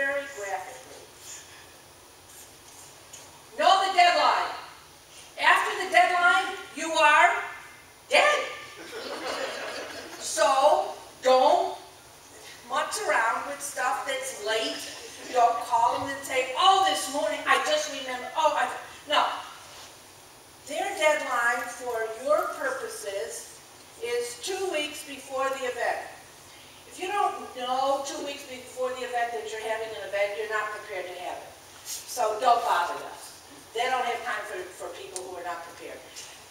very graphically. Know the deadline. After the deadline, you are dead. So don't muck around with stuff that's late. Don't call them and say, oh, this morning I just remembered. Oh, no. Their deadline for your purposes is 2 weeks before the event. If you don't know 2 weeks before the event that you're having an event, you're not prepared to have it. So don't bother us. They don't have time for people who are not prepared.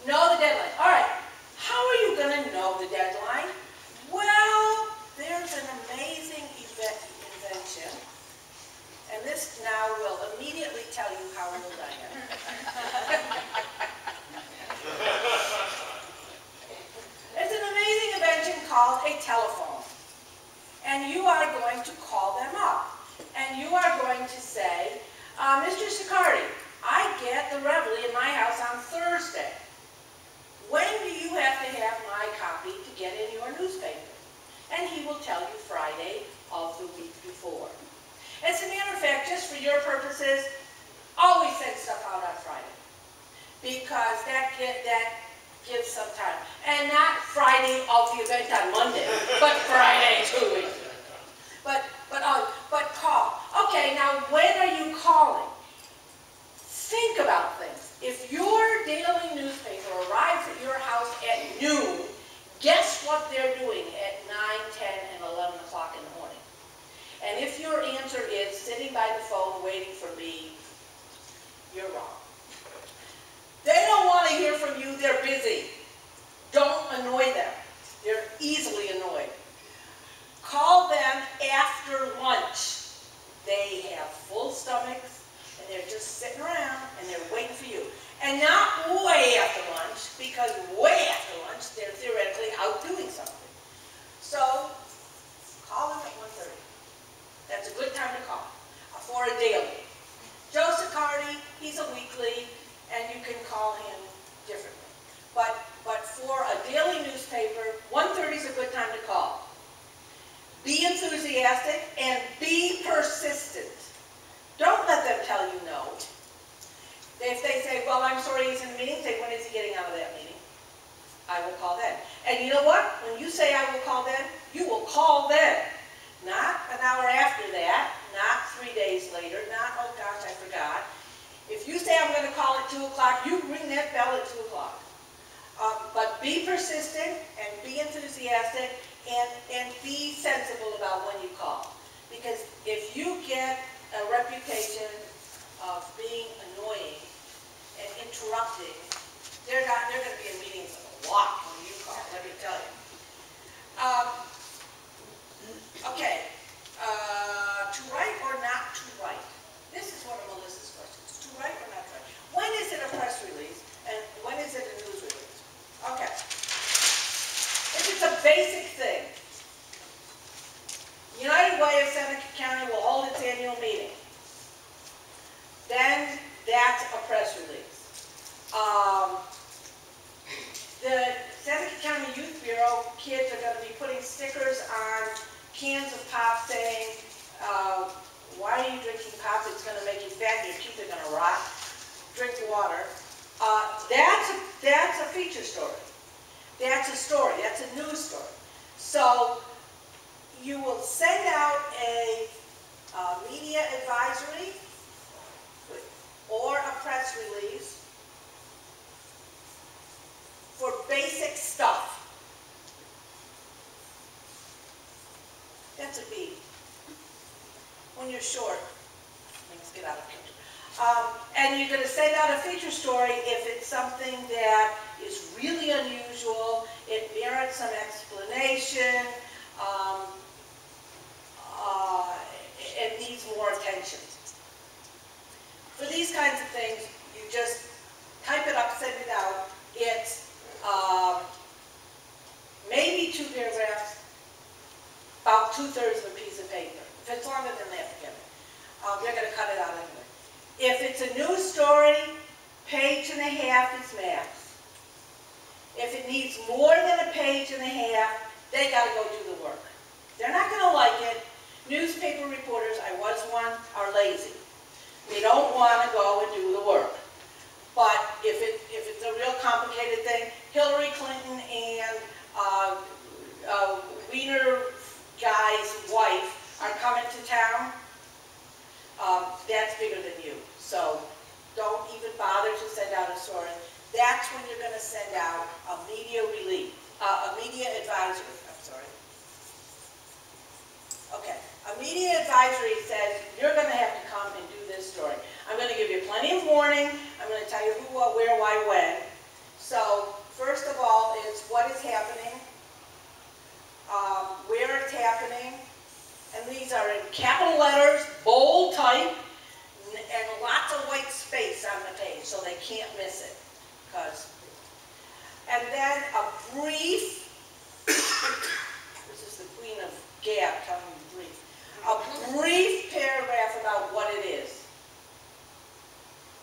Know the deadline. All right. How are you going to know the deadline? Well, there's an amazing invention. And this now will immediately tell you how old I am. There's an amazing invention called a telephone. And you are going to call them up. And you are going to say, Mr. Sicardi, I get the reveille in my house on Thursday. When do you have to have my copy to get in your newspaper? And he will tell you Friday of the week before. As a matter of fact, just for your purposes, always send stuff out on Friday. Because that gives some time. And not Friday of the event on Monday, but Friday 2 weeks. But call. Okay, now when are you calling? Think about things. If your daily newspaper arrives at your house at noon, guess what they're doing at 9, 10, and 11 o'clock in the morning? And if your answer is sitting by the phone waiting for me, you're wrong. They don't want to hear from you. They're busy. Don't annoy them. They're easily annoyed. Call them after lunch. They have full stomachs, and they're just sitting around, and they're waiting for you. And not way after lunch, because way after lunch, they're theoretically out doing something. So, call them at 1:30. That's a good time to call for a daily. Joe Sicardi, he's a weekly, and you can call him differently. But for a daily newspaper, 1:30 is a good time to call. Be enthusiastic and be persistent. Don't let them tell you no. If they say, well, I'm sorry he's in a meeting, say, when is he getting out of that meeting? I will call then. And you know what? When you say I will call then, you will call then. Not an hour after that, not 3 days later, not, oh gosh, I forgot. If you say I'm going to call at 2 o'clock, you ring that bell at 2 o'clock. But be persistent and be enthusiastic and be sensible about when you call. Because if you get a reputation of being annoying and interrupting, they're going to be in meetings a lot when you call, let me tell you. Okay, to write or not to write? This is one of Melissa's questions. To write or not to write? When is it a press release and when is it a news release? Okay. If it's a basic thing, United Way of Seneca County will hold its annual meeting. Then that's a press release. The Seneca County Youth Bureau kids are going to be putting stickers on cans of pop saying, why are you drinking pop? It's going to make you fat and your teeth are going to rot. Drink water. That's a feature story. That's a story. That's a news story. So you will send out a media advisory or a press release for basic stuff. That's a B. When you're short, things get out of control. And you're going to send out a feature story if it's something that is really unusual, it merits some explanation, it needs more attention. For these kinds of things, you just type it up, send it out. It's maybe 2 paragraphs, about 2/3 of a piece of paper. If it's longer than that, forget it. They're going to cut it out anyway. If it's a news story, 1.5 pages is max. If it needs more than 1.5 pages, they got to go do the work. They're not going to like it. Newspaper reporters, I was one, are lazy. We don't want to go and do the work. But if it's a real complicated thing, Hillary Clinton and Wiener guy's wife are coming to town, that's bigger than you. So don't even bother to send out a story. That's when you're going to send out a media release, a media advisory. I'm sorry. Okay, a media advisory says you're going to have to come and do this story. I'm going to give you plenty of warning. I'm going to tell you who, what, where, why, when. So first of all is what is happening, where it's happening, and these are in capital letters, bold type, and lots of white space on the page so they can't miss it. And then a brief, this is the queen of gab telling you brief, a brief paragraph about what it is.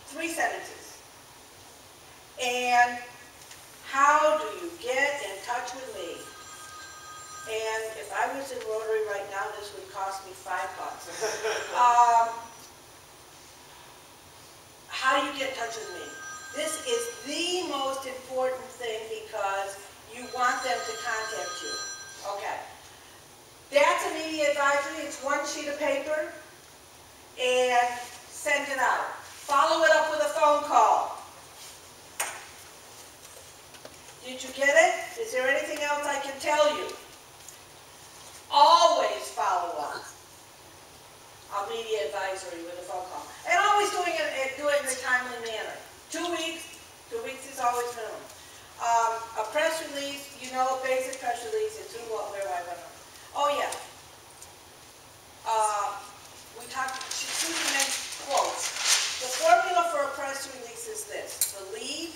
3 sentences. And how do you get in touch with me? And if I was in Rotary right now, this would cost me $5. How do you get in touch with me? This is the most important thing because you want them to contact you. Okay. That's a media advisory. It's 1 sheet of paper. And send it out. Follow it up with a phone call. Did you get it? Is there anything else I can tell you? Always follow up. A media advisory with a phone call. And always do it in a timely manner. 2 weeks. 2 weeks is always minimum. A press release, you know, a basic press release is who, what, where, why, when. Oh yeah. We talked, Susan mentioned quotes. The formula for a press release is this: the lead,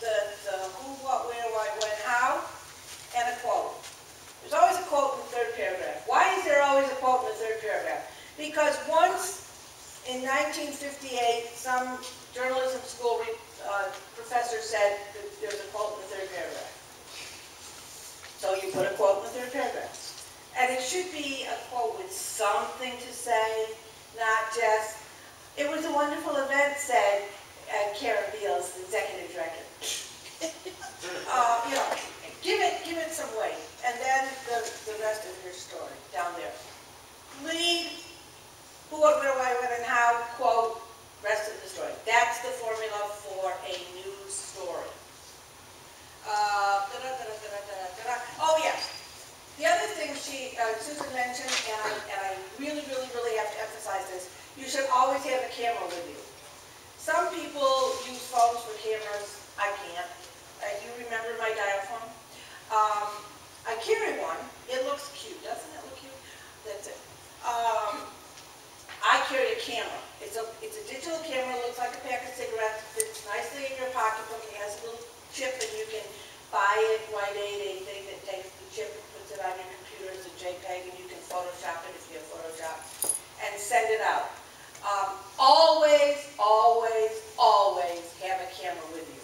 the who, what, where, why, when, how, and a quote. There's always a quote in the 3rd paragraph. Why is there always a quote in the 3rd paragraph? Because once in 1958, some journalism school professor said that there's a quote in the 3rd paragraph. So you put a quote in the 3rd paragraph. And it should be a quote with something to say, not just, "It was a wonderful event," said Karen Beals, the executive director. You know, give it some weight. And then the rest of your story down there. Lead, who, what, where, why, when, and how, quote, rest of the story. That's the formula for a news story. Oh, yes. The other thing Susan mentioned, and I really, really, really have to emphasize this, you should always have a camera with you. Some people use phones for cameras. I can't. You remember my dial phone? I carry one. It looks cute. Doesn't it look cute? That's it. I carry a camera. It's a digital camera. It looks like a pack of cigarettes. Fits nicely in your pocketbook. It has a little chip, and you can buy it, Rite Aid, a thing that takes the chip and puts it on your computer as a JPEG, and you can Photoshop it if you have Photoshop, and send it out. Always, always, always have a camera with you.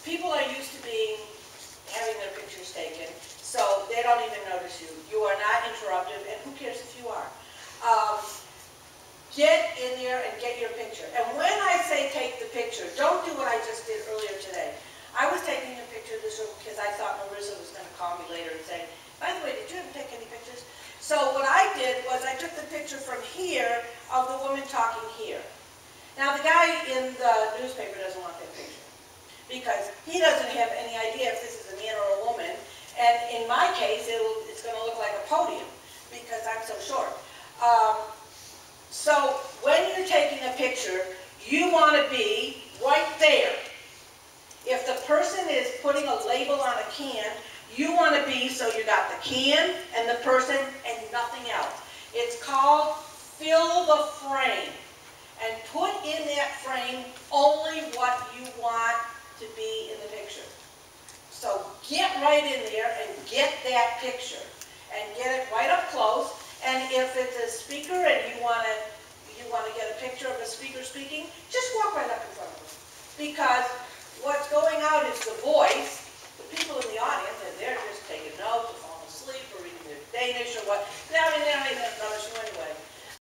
People are used to having their pictures taken, so they don't even notice you. You are not interruptive, and who cares if you are? Get in there and get your picture. And when I say take the picture, don't do what I just did earlier today. I was taking a picture of this room because I thought Marissa was going to call me later and say, "By the way, did you ever take any pictures?" So what I did was I took the picture from here of the woman talking here. Now the guy in the newspaper doesn't want that picture because he doesn't have any idea if this is a man or a woman. And in my case, it's going to look like a podium because I'm so short. So when you're taking a picture, you want to be right there. If the person is putting a label on a can, you want to be so you got the can and the person and nothing else. It's called fill the frame. And put in that frame only what you want to be in the picture. So get right in there and get that picture. And get it right up close. And if it's a speaker and you want to get a picture of a speaker speaking, just walk right up in front of them. Because what's going out is the voice. The people in the audience, and they're just taking notes or falling asleep or reading their Danish or what. I mean, they don't even notice you anyway.